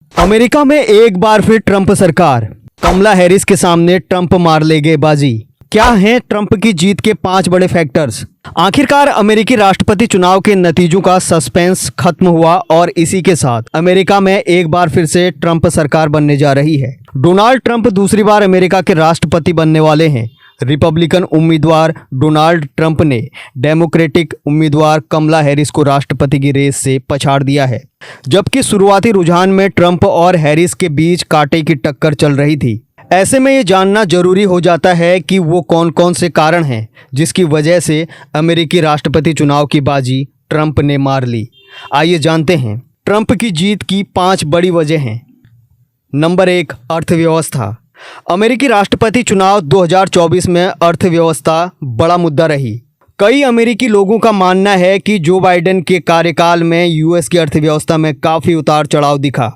America में एक बार फिर ट्रंप सरकार। कमला हैरिस के सामने ट्रंप मार ले गए बाजी। क्या हैं ट्रंप की जीत के 5 बड़े फैक्टर्स? आखिरकार अमेरिकी राष्ट्रपति चुनाव के नतीजों का सस्पेंस खत्म हुआ और इसी के साथ अमेरिका में एक बार फिर से ट्रंप सरकार बनने जा रही है। डोनाल्ड ट्रंप दूसरी बार अमेरिका के राष्ट्रपति बनने वाले हैं। रिपब्लिकन उम्मीदवार डोनाल्ड ट्रंप ने डेमोक्रेटिक उम्मीदवार कमला हैरिस को राष्ट्रपति की रेस से पछाड़ दिया है। जबकि शुरुआती रुझान में ट्रंप और हैरिस के बीच कांटे की टक्कर चल रही थी। ऐसे में ये जानना जरूरी हो जाता है कि वो कौन कौन से कारण हैं जिसकी वजह से अमेरिकी राष्ट्रपति चुनाव की बाजी ट्रंप ने मार ली। आइए जानते हैं ट्रंप की जीत की 5 बड़ी वजह हैं। नंबर 1, अर्थव्यवस्था। अमेरिकी राष्ट्रपति चुनाव 2024 में अर्थव्यवस्था बड़ा मुद्दा रही। कई अमेरिकी लोगों का मानना है कि जो बाइडेन के कार्यकाल में यूएस की अर्थव्यवस्था में काफ़ी उतार चढ़ाव दिखा।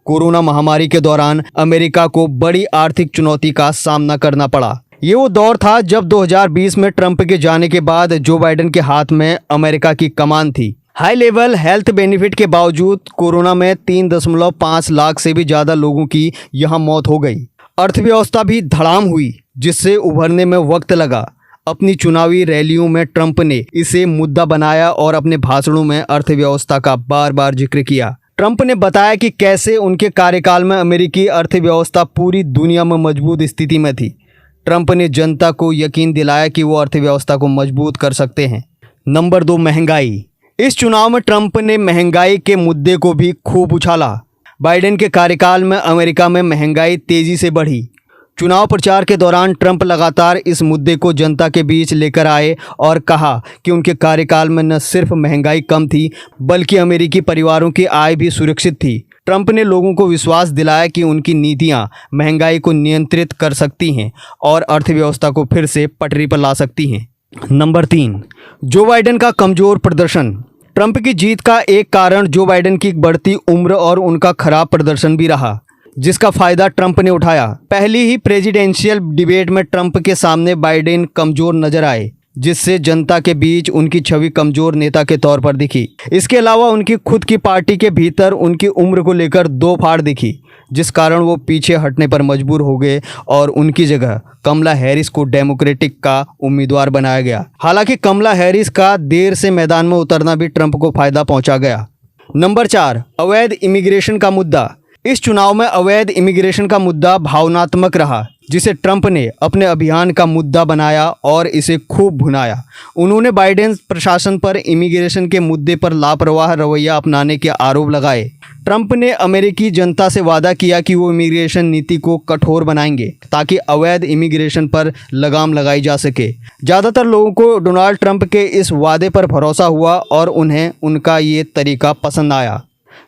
कोरोना महामारी के दौरान अमेरिका को बड़ी आर्थिक चुनौती का सामना करना पड़ा। ये वो दौर था जब 2020 में ट्रंप के जाने के बाद जो बाइडेन के हाथ में अमेरिका की कमान थी। हाई लेवल हेल्थ बेनिफिट के बावजूद कोरोना में 3.5 लाख से भी ज़्यादा लोगों की यहाँ मौत हो गई। अर्थव्यवस्था भी धड़ाम हुई जिससे उभरने में वक्त लगा। अपनी चुनावी रैलियों में ट्रंप ने इसे मुद्दा बनाया और अपने भाषणों में अर्थव्यवस्था का बार बार जिक्र किया। ट्रंप ने बताया कि कैसे उनके कार्यकाल में अमेरिकी अर्थव्यवस्था पूरी दुनिया में मजबूत स्थिति में थी। ट्रंप ने जनता को यकीन दिलाया कि वो अर्थव्यवस्था को मजबूत कर सकते हैं। नंबर 2, महंगाई। इस चुनाव में ट्रंप ने महंगाई के मुद्दे को भी खूब उछाला। बाइडेन के कार्यकाल में अमेरिका में महंगाई तेजी से बढ़ी। चुनाव प्रचार के दौरान ट्रंप लगातार इस मुद्दे को जनता के बीच लेकर आए और कहा कि उनके कार्यकाल में न सिर्फ महंगाई कम थी बल्कि अमेरिकी परिवारों की आय भी सुरक्षित थी। ट्रंप ने लोगों को विश्वास दिलाया कि उनकी नीतियां महंगाई को नियंत्रित कर सकती हैं और अर्थव्यवस्था को फिर से पटरी पर ला सकती हैं। नंबर 3, जो बाइडेन का कमज़ोर प्रदर्शन। ट्रंप की जीत का एक कारण जो बाइडेन की बढ़ती उम्र और उनका खराब प्रदर्शन भी रहा, जिसका फायदा ट्रंप ने उठाया। पहली ही प्रेसिडेंशियल डिबेट में ट्रंप के सामने बाइडेन कमजोर नजर आए, जिससे जनता के बीच उनकी छवि कमजोर नेता के तौर पर दिखी। इसके अलावा उनकी खुद की पार्टी के भीतर उनकी उम्र को लेकर 2 फाड़ दिखी, जिस कारण वो पीछे हटने पर मजबूर हो गए और उनकी जगह कमला हैरिस को डेमोक्रेटिक का उम्मीदवार बनाया गया। हालांकि कमला हैरिस का देर से मैदान में उतरना भी ट्रंप को फायदा पहुंचा गया। नंबर 4, अवैध इमिग्रेशन का मुद्दा। इस चुनाव में अवैध इमिग्रेशन का मुद्दा भावनात्मक रहा, जिसे ट्रंप ने अपने अभियान का मुद्दा बनाया और इसे खूब भुनाया। उन्होंने बाइडेन प्रशासन पर इमिग्रेशन के मुद्दे पर लापरवाह रवैया अपनाने के आरोप लगाए। ट्रंप ने अमेरिकी जनता से वादा किया कि वो इमिग्रेशन नीति को कठोर बनाएंगे ताकि अवैध इमिग्रेशन पर लगाम लगाई जा सके। ज़्यादातर लोगों को डोनाल्ड ट्रंप के इस वादे पर भरोसा हुआ और उन्हें उनका ये तरीका पसंद आया।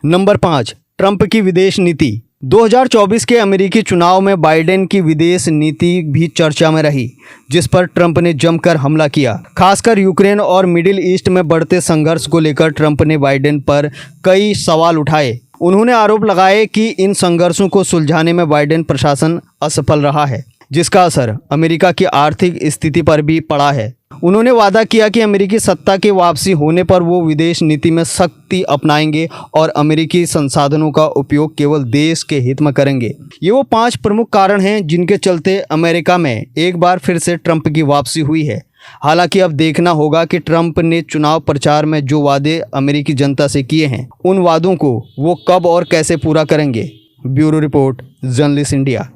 नंबर 5, ट्रंप की विदेश नीति। 2024 के अमेरिकी चुनाव में बाइडेन की विदेश नीति भी चर्चा में रही, जिस पर ट्रंप ने जमकर हमला किया। खासकर यूक्रेन और मिडिल ईस्ट में बढ़ते संघर्ष को लेकर ट्रंप ने बाइडेन पर कई सवाल उठाए। उन्होंने आरोप लगाए कि इन संघर्षों को सुलझाने में बाइडेन प्रशासन असफल रहा है, जिसका असर अमेरिका की आर्थिक स्थिति पर भी पड़ा है। उन्होंने वादा किया कि अमेरिकी सत्ता के वापसी होने पर वो विदेश नीति में सख्ती अपनाएंगे और अमेरिकी संसाधनों का उपयोग केवल देश के हित में करेंगे। ये वो 5 प्रमुख कारण हैं जिनके चलते अमेरिका में एक बार फिर से ट्रंप की वापसी हुई है। हालांकि अब देखना होगा कि ट्रंप ने चुनाव प्रचार में जो वादे अमेरिकी जनता से किए हैं, उन वादों को वो कब और कैसे पूरा करेंगे। Bureau report, journalist India.